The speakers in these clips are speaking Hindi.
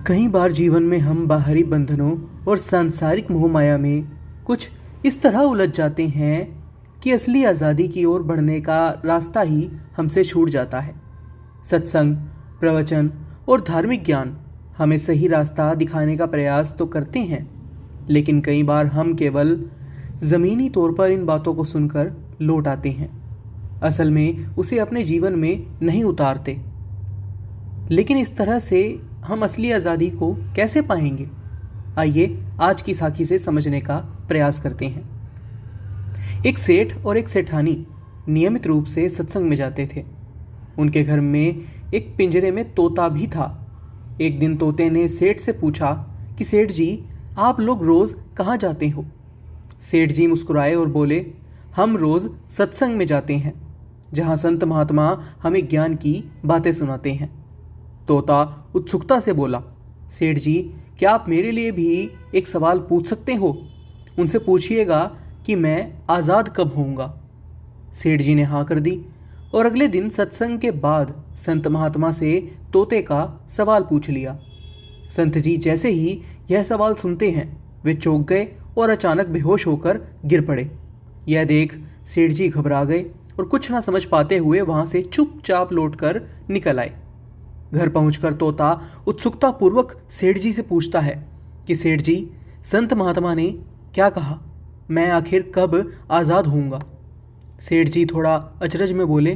कई बार जीवन में हम बाहरी बंधनों और सांसारिक मोहमाया में कुछ इस तरह उलझ जाते हैं कि असली आज़ादी की ओर बढ़ने का रास्ता ही हमसे छूट जाता है। सत्संग, प्रवचन और धार्मिक ज्ञान हमें सही रास्ता दिखाने का प्रयास तो करते हैं, लेकिन कई बार हम केवल ज़मीनी तौर पर इन बातों को सुनकर लौट आते हैं, असल में उसे अपने जीवन में नहीं उतारते। लेकिन इस तरह से हम असली आज़ादी को कैसे पाएंगे? आइए आज की साखी से समझने का प्रयास करते हैं। एक सेठ और एक सेठानी नियमित रूप से सत्संग में जाते थे। उनके घर में एक पिंजरे में तोता भी था। एक दिन तोते ने सेठ से पूछा कि सेठ जी, आप लोग रोज़ कहाँ जाते हो? सेठ जी मुस्कुराए और बोले, हम रोज़ सत्संग में जाते हैं, जहाँ संत महात्मा हमें ज्ञान की बातें सुनाते हैं। तोता उत्सुकता से बोला, सेठ जी, क्या आप मेरे लिए भी एक सवाल पूछ सकते हो? उनसे पूछिएगा कि मैं आज़ाद कब होऊंगा। सेठ जी ने हाँ कर दी और अगले दिन सत्संग के बाद संत महात्मा से तोते का सवाल पूछ लिया। संत जी जैसे ही यह सवाल सुनते हैं, वे चौंक गए और अचानक बेहोश होकर गिर पड़े। यह देख सेठ जी घबरा गए और कुछ ना समझ पाते हुए वहां से चुपचाप लौटकर निकल आए। घर पहुंचकर तोता उत्सुकता पूर्वक सेठ जी से पूछता है कि सेठ जी, संत महात्मा ने क्या कहा? मैं आखिर कब आज़ाद होऊंगा? सेठ जी थोड़ा अचरज में बोले,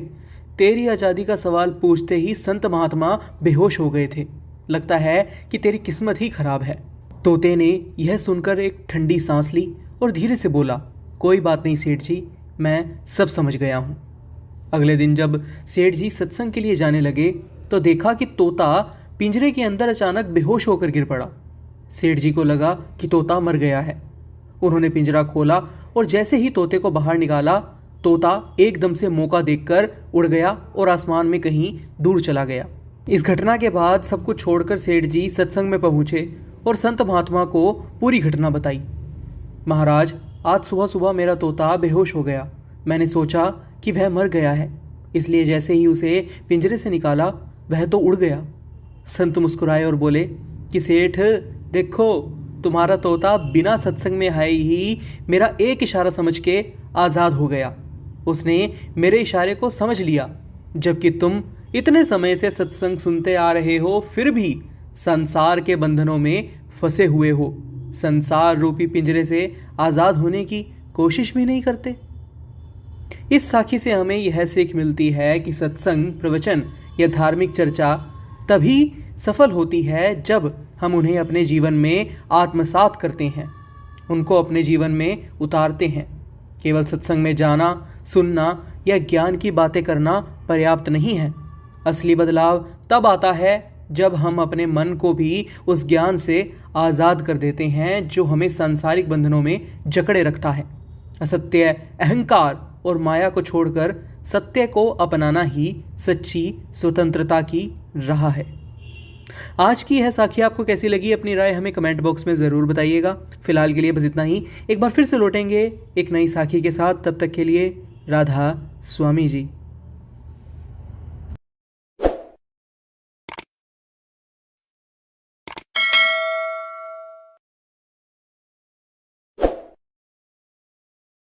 तेरी आज़ादी का सवाल पूछते ही संत महात्मा बेहोश हो गए थे। लगता है कि तेरी किस्मत ही खराब है। तोते ने यह सुनकर एक ठंडी सांस ली और धीरे से बोला, कोई बात नहीं सेठ जी, मैं सब समझ गया हूँ। अगले दिन जब सेठ जी सत्संग के लिए जाने लगे तो देखा कि तोता पिंजरे के अंदर अचानक बेहोश होकर गिर पड़ा। सेठ जी को लगा कि तोता मर गया है। उन्होंने पिंजरा खोला और जैसे ही तोते को बाहर निकाला, तोता एकदम से मौका देखकर उड़ गया और आसमान में कहीं दूर चला गया। इस घटना के बाद सब कुछ छोड़कर सेठ जी सत्संग में पहुंचे और संत महात्मा को पूरी घटना बताई। महाराज, आज सुबह सुबह मेरा तोता बेहोश हो गया। मैंने सोचा कि वह मर गया है, इसलिए जैसे ही उसे पिंजरे से निकाला वह तो उड़ गया। संत मुस्कुराए और बोले कि सेठ देखो, तुम्हारा तोता बिना सत्संग में आए ही मेरा एक इशारा समझ के आज़ाद हो गया। उसने मेरे इशारे को समझ लिया। जबकि तुम इतने समय से सत्संग सुनते आ रहे हो, फिर भी संसार के बंधनों में फंसे हुए हो। संसार रूपी पिंजरे से आज़ाद होने की कोशिश भी नहीं करते। इस साखी से हमें यह सीख मिलती है कि सत्संग, प्रवचन या धार्मिक चर्चा तभी सफल होती है जब हम उन्हें अपने जीवन में आत्मसात करते हैं, उनको अपने जीवन में उतारते हैं। केवल सत्संग में जाना, सुनना या ज्ञान की बातें करना पर्याप्त नहीं है। असली बदलाव तब आता है जब हम अपने मन को भी उस ज्ञान से आज़ाद कर देते हैं जो हमें सांसारिक बंधनों में जकड़े रखता है। असत्य, अहंकार और माया को छोड़कर सत्य को अपनाना ही सच्ची स्वतंत्रता की राह है। आज की यह साखी आपको कैसी लगी? अपनी राय हमें कमेंट बॉक्स में ज़रूर बताइएगा। फिलहाल के लिए बस इतना ही। एक बार फिर से लौटेंगे एक नई साखी के साथ। तब तक के लिए राधा स्वामी जी।